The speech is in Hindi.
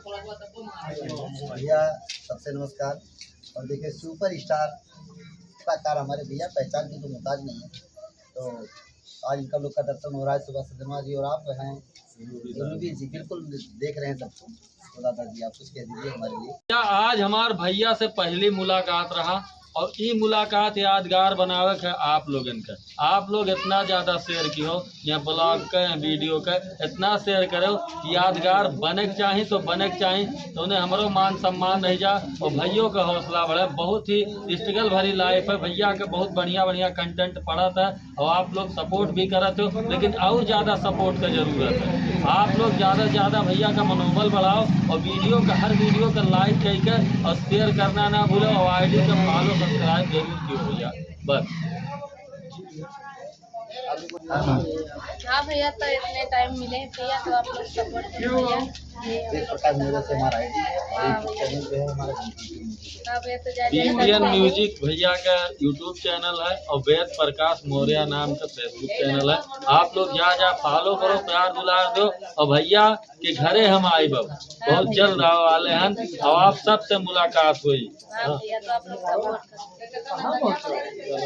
भैया सबसे नमस्कार। और देखिए सुपर स्टार कलाकार हमारे भैया पहचान की तो मुहताज नहीं है, तो आज इनका लोग का दर्शन हो रहा है सुबह सदमा जी और आप हैं जनूबी जी, बिल्कुल देख रहे हैं सबको। तो दादा जी आप कुछ कह दीजिए हमारे लिए। क्या आज हमारे भैया से पहली मुलाकात रहा और ये मुलाकात यादगार बनावे है आप लोगन का। आप लोग इतना ज़्यादा शेयर की हो या ब्लॉग का या वीडियो का इतना शेयर करो, यादगार बने के चाहिए तो बने के चाहिए, तो उन्हें हमारो मान सम्मान रह जा और भैयों का हौसला बढ़े। बहुत ही स्ट्रगल भरी लाइफ है भैया के, बहुत बढ़िया बढ़िया कंटेंट पड़ा था और आप लोग सपोर्ट भी करते हो, लेकिन और ज़्यादा सपोर्ट का ज़रूरत है। आप लोग ज़्यादा से ज़्यादा भैया का मनोबल बढ़ाओ और वीडियो का हर वीडियो का लाइक करके और शेयर करना ना भूलो और आईडी का फॉलो सब्सक्राइब जरूर किया भैया। बस हाँ भैया, तो इतने टाइम मिले भैया तो आप लोग सपोर्ट करो भैया। एक प्रकार मेरे से हमारा आईडी और चैनल जो है हमारा BTN म्यूजिक भैया का यूट्यूब चैनल है और वेद प्रकाश मौर्य नाम का फेसबुक चैनल है। आप लोग जा फॉलो करो, प्यार दुलार दो और भैया के घरे हम आए बहुत जल्द आने वाले हैं और आप सबसे मुलाकात हुई। हाँ भैया, तो आप लोग सपोर्ट करो।